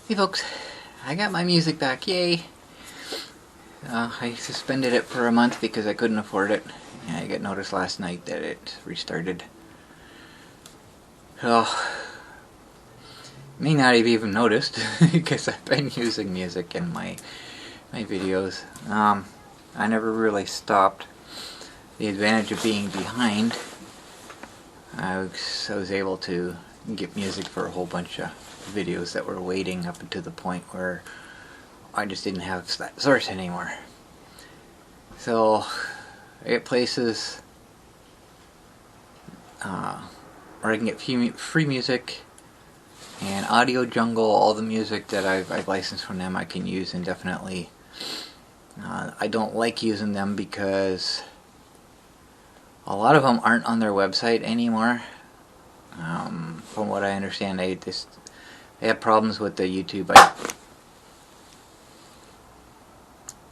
Hey folks, I got my music back, yay! I suspended it for a month because I couldn't afford it. And I got notice last night that it restarted. So, may not have even noticed because I've been using music in my videos. I never really stopped. The advantage of being behind, I was able to get music for a whole bunch of videos that were waiting up to the point where I just didn't have that source anymore. So I get places where I can get free music, and AudioJungle, all the music that I've licensed from them I can use indefinitely. I don't like using them because a lot of them aren't on their website anymore. From what I understand, they have problems with the YouTube.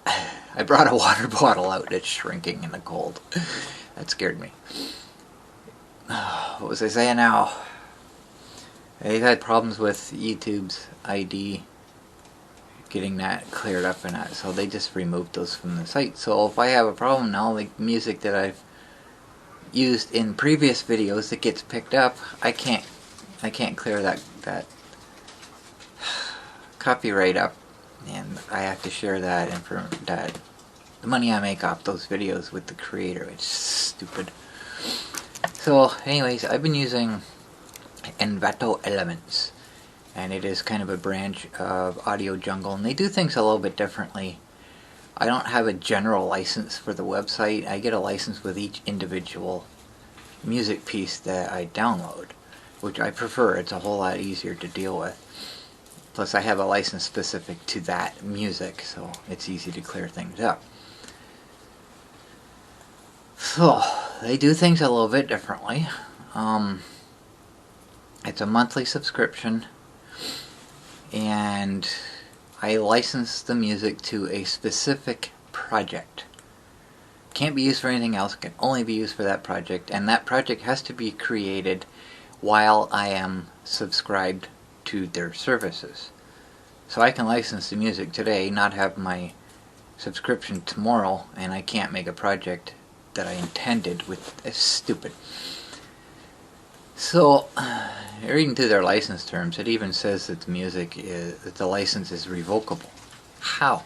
I brought a water bottle out that's shrinking in the cold. That scared me. What was I saying now? They've had problems with YouTube's ID getting that cleared up and that, so they just removed those from the site. So if I have a problem now, like music that I've used in previous videos that gets picked up, I can't clear that copyright up, and I have to share that the money I make off those videos with the creator, which is stupid. So anyways, I've been using Envato Elements, and it is kind of a branch of AudioJungle, and they do things a little bit differently. I don't have a general license for the website. I get a license with each individual music piece that I download, which I prefer. It's a whole lot easier to deal with. Plus I have a license specific to that music, so it's easy to clear things up. So they do things a little bit differently. It's a monthly subscription, and I license the music to a specific project. Can't be used for anything else, can only be used for that project, and that project has to be created while I am subscribed to their services. So I can license the music today, not have my subscription tomorrow, and I can't make a project that I intended with. It's stupid. So, reading through their license terms, it even says that that the license is revocable. How?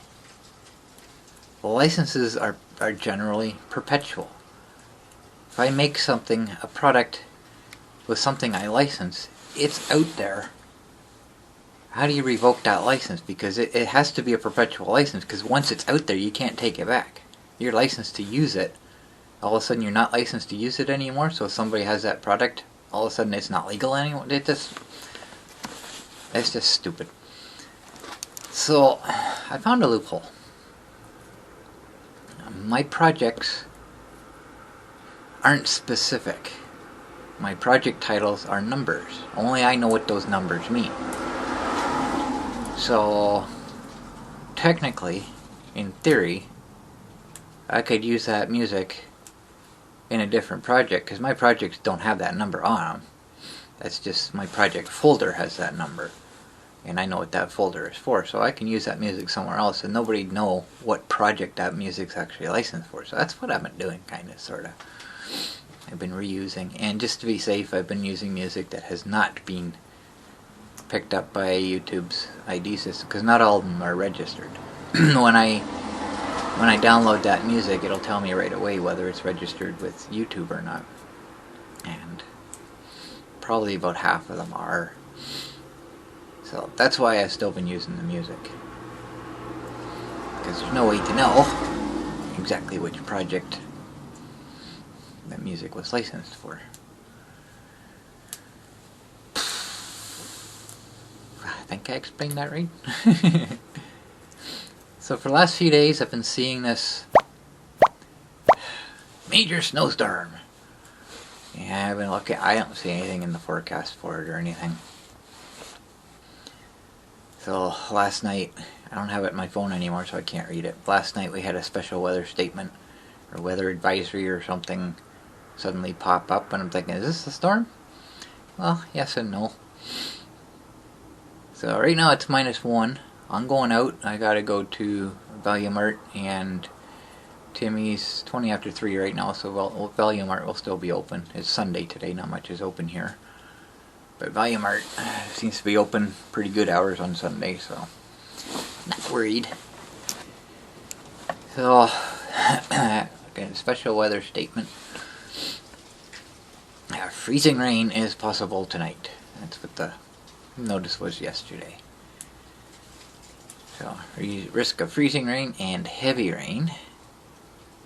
The licenses are generally perpetual. If I make something, a product with something I license, it's out there. How do you revoke that license? Because it has to be a perpetual license, because once it's out there, you can't take it back. You're licensed to use it. All of a sudden, you're not licensed to use it anymore, so if somebody has that product, all of a sudden it's not legal anymore. It's just stupid. So, I found a loophole. My projects aren't specific. My project titles are numbers. Only I know what those numbers mean. So, technically, in theory, I could use that music in a different project, because my projects don't have that number on them. That's just my project folder has that number, and I know what that folder is for, so I can use that music somewhere else and nobody'd know what project that music's actually licensed for. So that's what I've been doing, kind of, sort of. I've been reusing, and just to be safe, I've been using music that has not been picked up by YouTube's ID system, because not all of them are registered. When I download that music, it'll tell me right away whether it's registered with YouTube or not. And probably about half of them are. So that's why I've still been using the music. Because there's no way to know exactly which project that music was licensed for. I think I explained that right. So for the last few days I've been seeing this major snowstorm. Yeah, I've been looking. I don't see anything in the forecast for it or anything. So last night, I don't have it in my phone anymore, so I can't read it. Last night we had a special weather statement or weather advisory or something suddenly pop up, and I'm thinking, is this a storm? Well, yes and no. So right now it's -1. I'm going out. I gotta go to Value Mart and Timmy's 20 after 3 right now, so Value Mart will still be open. It's Sunday today, not much is open here. But Value Mart seems to be open pretty good hours on Sunday, so not worried. So, again, special weather statement. Freezing rain is possible tonight. That's what the notice was yesterday. So, risk of freezing rain and heavy rain.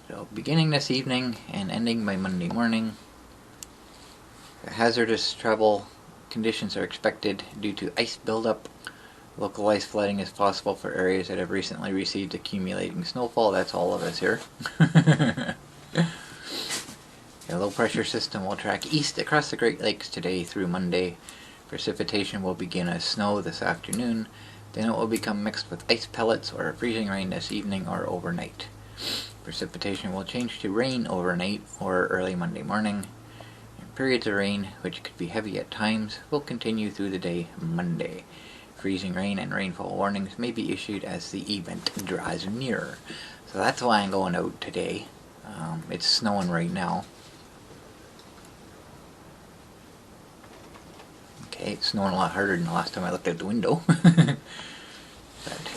So, beginning this evening and ending by Monday morning. Hazardous travel conditions are expected due to ice buildup. Local ice flooding is possible for areas that have recently received accumulating snowfall. That's all of us here. A low pressure system will track east across the Great Lakes today through Monday. Precipitation will begin as snow this afternoon. Then it will become mixed with ice pellets or freezing rain this evening or overnight. Precipitation will change to rain overnight or early Monday morning. Periods of rain, which could be heavy at times, will continue through the day Monday. Freezing rain and rainfall warnings may be issued as the event draws nearer. So that's why I'm going out today. It's snowing right now. Okay, it's snowing a lot harder than the last time I looked out the window. But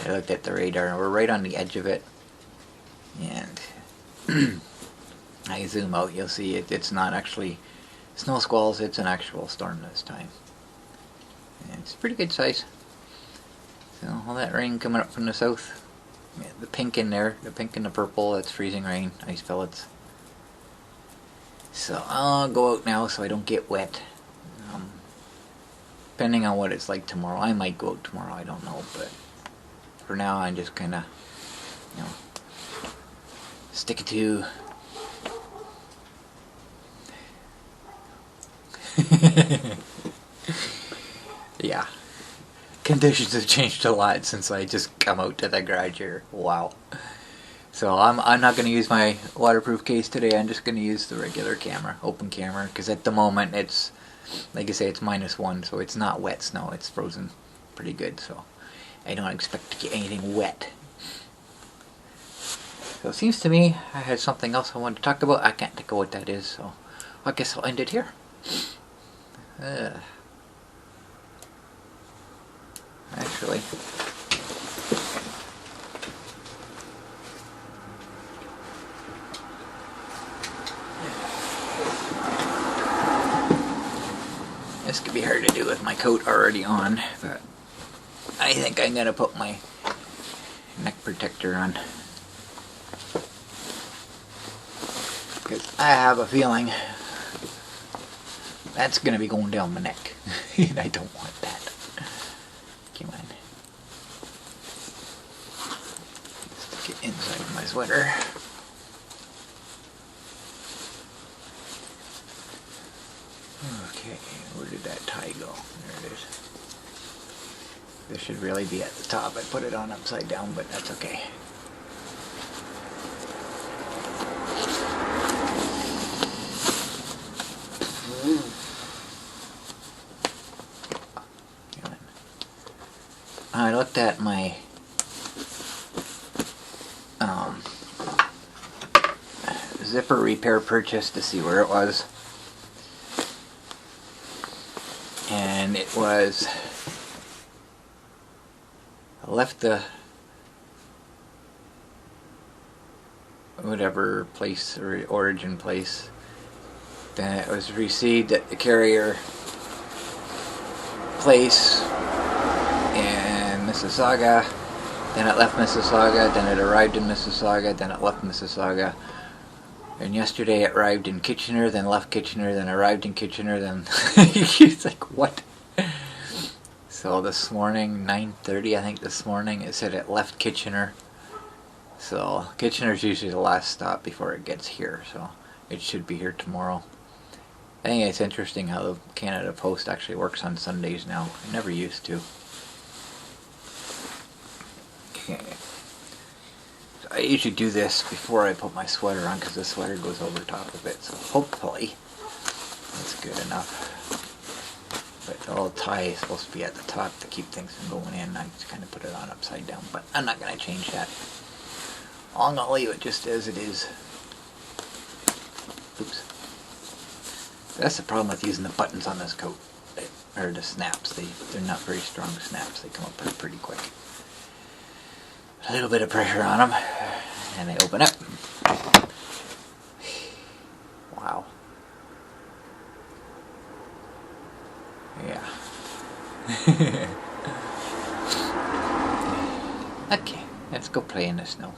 I looked at the radar and we're right on the edge of it. And I zoom out, you'll see it's not actually snow squalls, it's an actual storm this time. And it's pretty good size. So all that rain coming up from the south. Yeah, the pink in there, the pink and the purple, that's freezing rain, ice pellets. So I'll go out now so I don't get wet. Depending on what it's like tomorrow. I might go out tomorrow, I don't know, but for now I'm just kinda, stick it to yeah. Conditions have changed a lot since I just come out to the garage here. Wow. So I'm not going to use my waterproof case today. I'm just going to use the regular camera, open camera, because at the moment it's, like I say, it's -1, so it's not wet snow. It's frozen pretty good, so I don't expect to get anything wet. So it seems to me I had something else I wanted to talk about. I can't think of what that is, so I guess I'll end it here. Actually, this could be hard to do with my coat already on, but I think I'm gonna put my neck protector on, because I have a feeling that's gonna be going down my neck, and I don't want that. Come on. Stick it inside of my sweater. Okay, where did that tie go? There it is. This should really be at the top. I put it on upside down, but that's okay. I looked at my zipper repair purchase to see where it was, and it was, I left the whatever place or origin place, then it was received at the carrier place in Mississauga, then it left Mississauga, then it arrived in Mississauga, then it left Mississauga, and yesterday it arrived in Kitchener, then left Kitchener, then arrived in Kitchener, then it's like, what? So this morning, 9:30 I think this morning, it said it left Kitchener. So Kitchener's usually the last stop before it gets here, so it should be here tomorrow. I think it's interesting how the Canada Post actually works on Sundays now. I never used to. Okay. So I usually do this before I put my sweater on because the sweater goes over top of it, so hopefully that's good enough. But the little tie is supposed to be at the top to keep things from going in. I just kind of put it on upside down, but I'm not going to change that. I'm going to leave it just as it is. Oops. That's the problem with using the buttons on this coat, or the snaps. They're not very strong snaps. They come up pretty quick. A little bit of pressure on them, and they open up. Wow. Yeah. Okay, let's go play in the snow.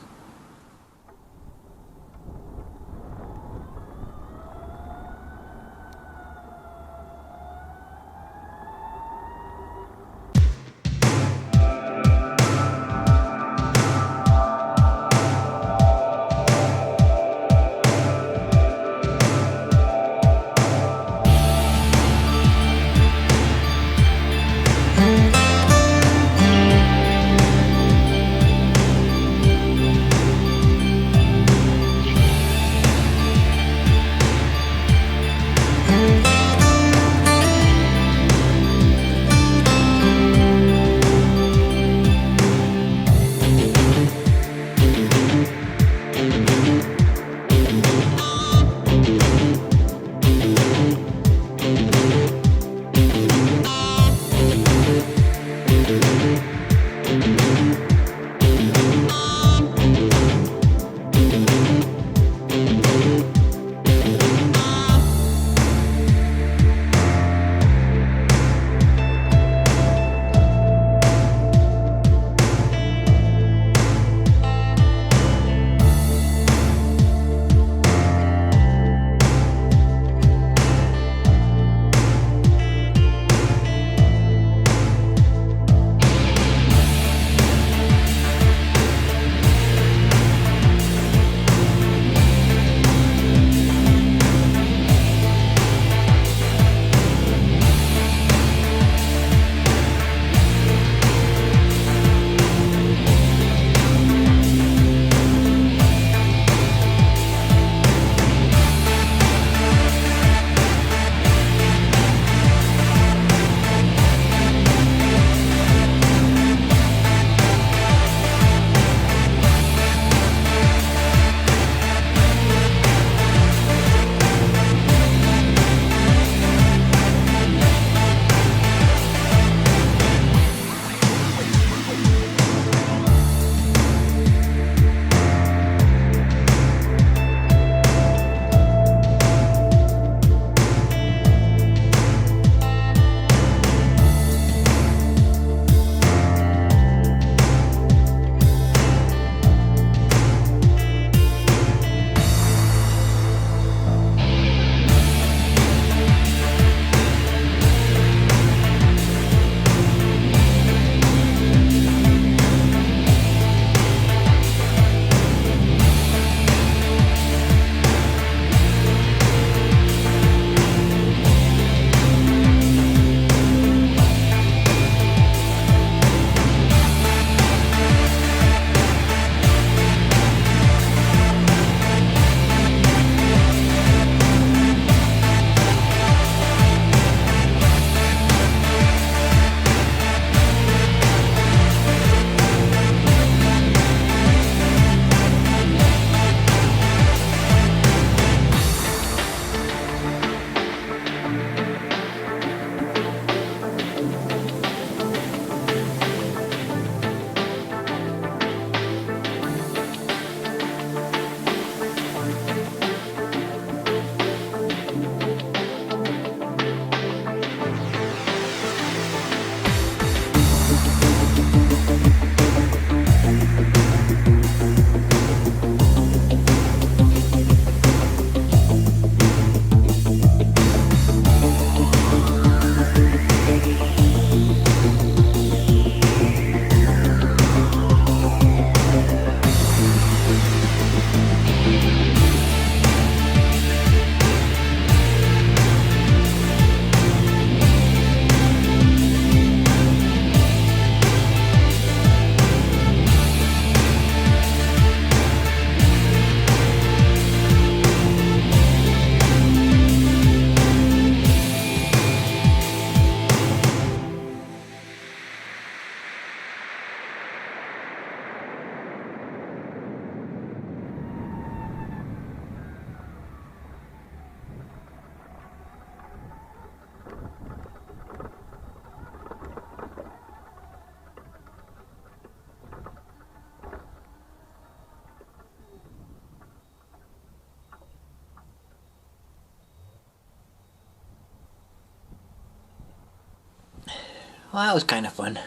Well, that was kind of fun.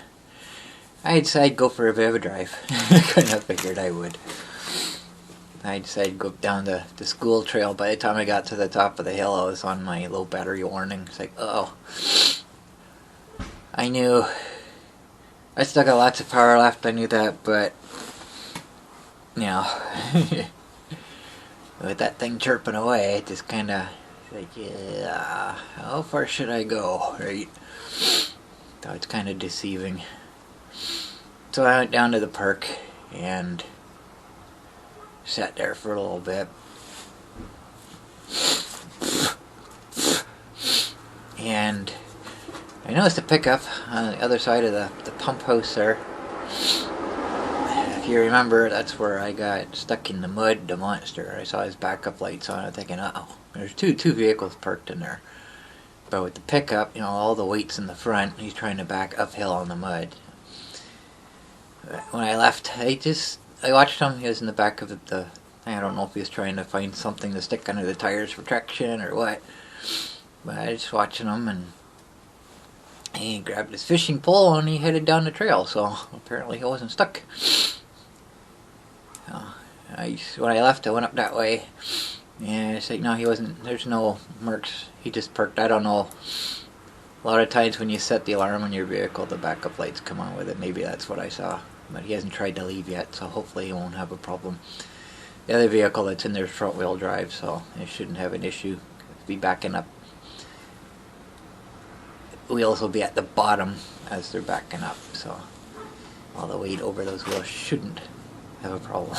I decided to go for a bit of a drive. I kind of figured I would. I decided to go down the school trail. By the time I got to the top of the hill, I was on my low battery warning. It's like, oh. I knew. I still got lots of power left, I knew that, but... You know... with that thing chirping away, it just kind of... like, yeah... how far should I go, right? So it's kind of deceiving. So I went down to the park and sat there for a little bit. And I noticed a pickup on the other side of the pump house there. If you remember, that's where I got stuck in the mud, the monster. I saw his backup lights on, I'm thinking, uh-oh, there's two vehicles parked in there. But with the pickup, you know, all the weight's in the front, he's trying to back uphill on the mud. When I left, I watched him. He was in the back of the I don't know if he was trying to find something to stick under the tires for traction or what. But I was just watching him, and he grabbed his fishing pole and he headed down the trail. So apparently he wasn't stuck. When I left, I went up that way, and it's like, no, he wasn't. There's no marks. He just parked. I don't know. A lot of times when you set the alarm on your vehicle, the backup lights come on with it. Maybe that's what I saw. But he hasn't tried to leave yet, so hopefully he won't have a problem. The other vehicle that's in there is front wheel drive, so it shouldn't have an issue. It'll be backing up. Wheels will be at the bottom as they're backing up, so all the weight over those wheels shouldn't have a problem.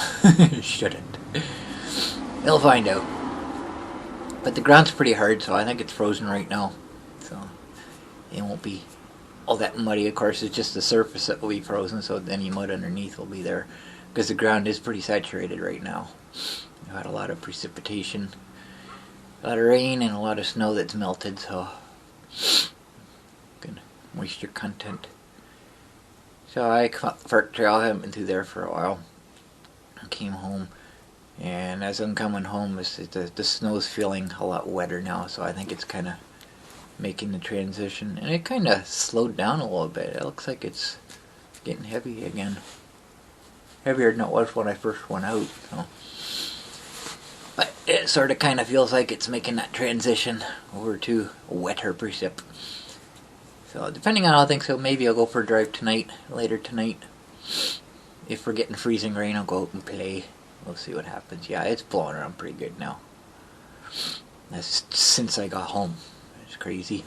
Shouldn't. We'll find out. But the ground's pretty hard, so I think it's frozen right now. So it won't be all that muddy. Of course, it's just the surface that will be frozen, so any mud underneath will be there. Because the ground is pretty saturated right now. We've had a lot of precipitation, a lot of rain, and a lot of snow that's melted, so good moisture content. So I come up the park trail. I haven't been through there for a while. I came home, and as I'm coming home, the snow's feeling a lot wetter now, so I think it's kind of making the transition. And it kind of slowed down a little bit. It looks like it's getting heavy again. Heavier than it was when I first went out. So. But it sort of kind of feels like it's making that transition over to wetter precip. So depending on how things go, maybe I'll go for a drive tonight, later tonight. If we're getting freezing rain, I'll go out and play. We'll see what happens. Yeah, it's blowing around pretty good now. That's since I got home. It's crazy.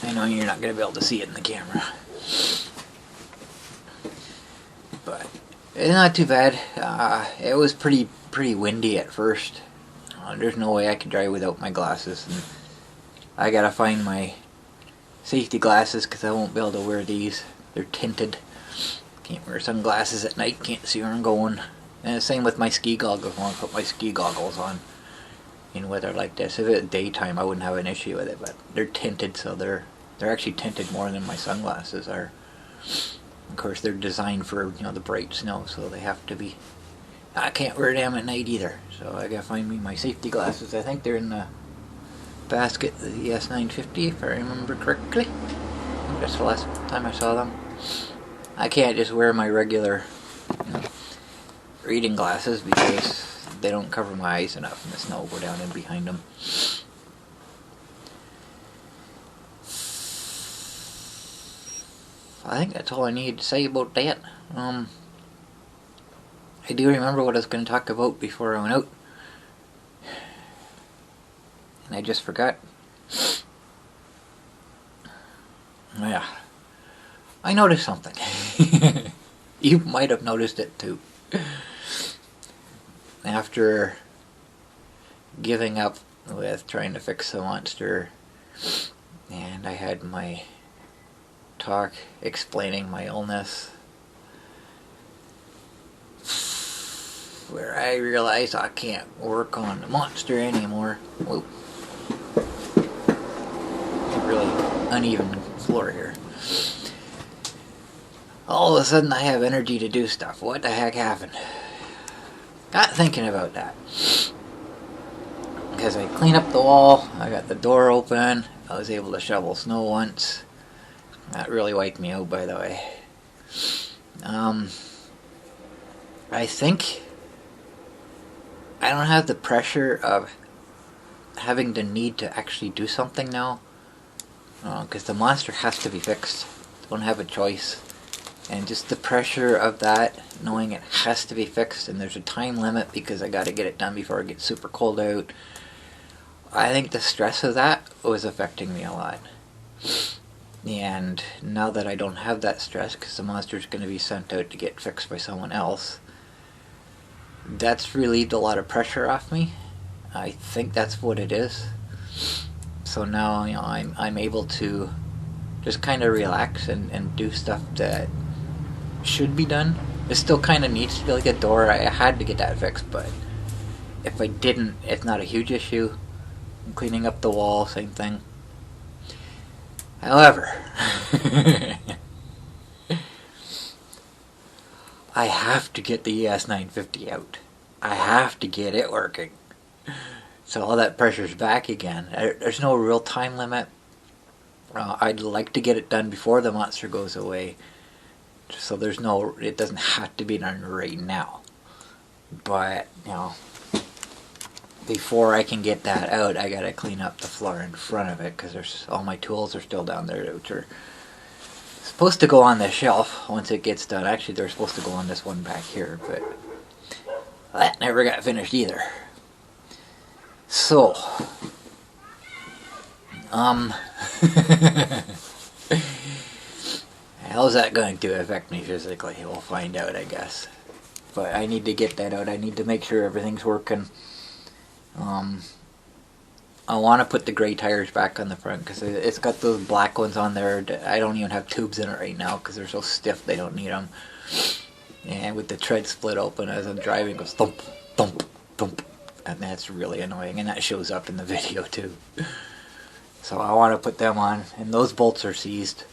I know you're not going to be able to see it in the camera. But it's not too bad. It was pretty windy at first. There's no way I could drive without my glasses. And I gotta find my safety glasses because I won't be able to wear these. They're tinted. Can't wear sunglasses at night. Can't see where I'm going. And the same with my ski goggles. I want to put my ski goggles on in weather like this. If it was daytime, I wouldn't have an issue with it. But they're tinted, so they're actually tinted more than my sunglasses are. Of course, they're designed for, you know, the bright snow, so they have to be. I can't wear them at night either, so I gotta find me my safety glasses. I think they're in the basket of the S950, if I remember correctly. I think that's the last time I saw them. I can't just wear my regular, you know, reading glasses because they don't cover my eyes enough, and the snow will go down in behind them. I think that's all I need to say about that. I do remember what I was going to talk about before I went out. And I just forgot. Yeah. I noticed something. You might have noticed it too. After giving up with trying to fix the monster, and I had my talk explaining my illness, where I realized I can't work on the monster anymore. Whoa. Really uneven floor here. All of a sudden I have energy to do stuff. What the heck happened? Got thinking about that. because I cleaned up the wall, I got the door open, I was able to shovel snow once. That really wiped me out, by the way. I think I don't have the pressure of having the need to actually do something now, because the monster has to be fixed. Don't have a choice. And just the pressure of that, knowing it has to be fixed and there's a time limit because I got to get it done before it gets super cold out. I think the stress of that was affecting me a lot. And now that I don't have that stress because the monster's going to be sent out to get fixed by someone else, that's relieved a lot of pressure off me. I think that's what it is. So now, you know, I'm able to just kind of relax and do stuff that should be done. It still kind of needs to be like a door. I had to get that fixed, but if I didn't, it's not a huge issue. Cleaning up the wall, same thing. However, I have to get the ES950 out. I have to get it working. So all that pressure's back again. There's no real time limit. I'd like to get it done before the monster goes away. So there's no, it doesn't have to be done right now. But, you know, before I can get that out, I gotta clean up the floor in front of it because there's all my tools are still down there, which are supposed to go on the shelf once it gets done. Actually, they're supposed to go on this one back here, but that never got finished either. So, how's that going to affect me physically? We'll find out, I guess. But I need to get that out. I need to make sure everything's working. I want to put the gray tires back on the front because it's got those black ones on there. I don't even have tubes in it right now because they're so stiff they don't need them. And with the tread split open as I'm driving, it goes thump, thump, thump. And that's really annoying, and that shows up in the video too. So I want to put them on, and those bolts are seized.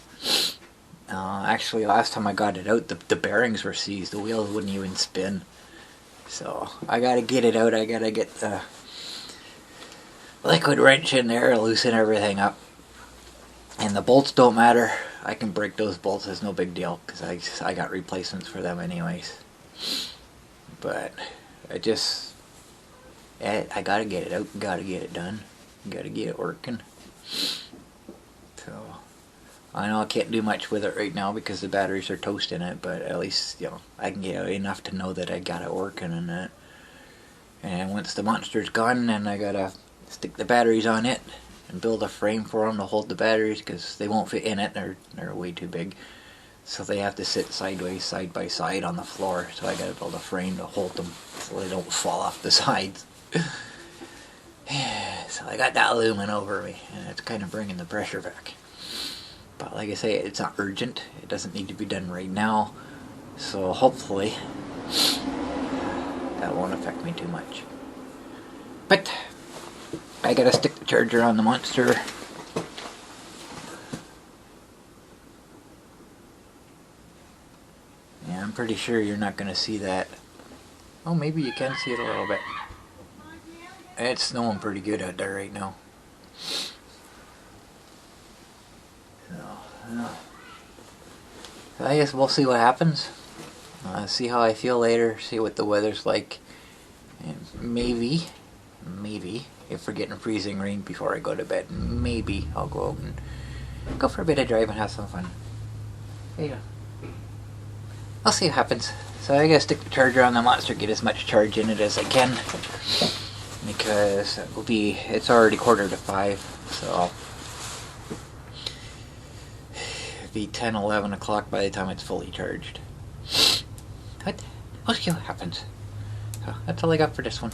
Actually, last time I got it out, the bearings were seized. The wheels wouldn't even spin. So I gotta get it out. I gotta get the liquid wrench in there, loosen everything up. And the bolts don't matter. I can break those bolts. It's no big deal because I got replacements for them anyways. But I gotta get it out, gotta get it done, gotta get it working. So, I know I can't do much with it right now because the batteries are toasting it, but at least, you know, I can get enough to know that I got it working and that. And once the monster's gone, then I gotta stick the batteries on it and build a frame for them to hold the batteries because they won't fit in it, they're way too big. So they have to sit sideways, side by side on the floor, so I gotta build a frame to hold them so they don't fall off the sides. So I got that looming over me, and it's kind of bringing the pressure back. But like I say, it's not urgent. It doesn't need to be done right now. So hopefully that won't affect me too much. But I gotta stick the charger on the monster. Yeah, I'm pretty sure you're not gonna see that. Oh, maybe you can see it a little bit. It's snowing pretty good out there right now. So I guess we'll see what happens. See how I feel later, see what the weather's like. And maybe, if we're getting freezing rain before I go to bed, maybe I'll go out and go for a bit of drive and have some fun. There you go. I'll see what happens. So I gotta stick the charger on the monster, get as much charge in it as I can. Because it's already 4:45, so it'll be 10, 11 o'clock by the time it's fully charged. But we'll see what happens. So that's all I got for this one.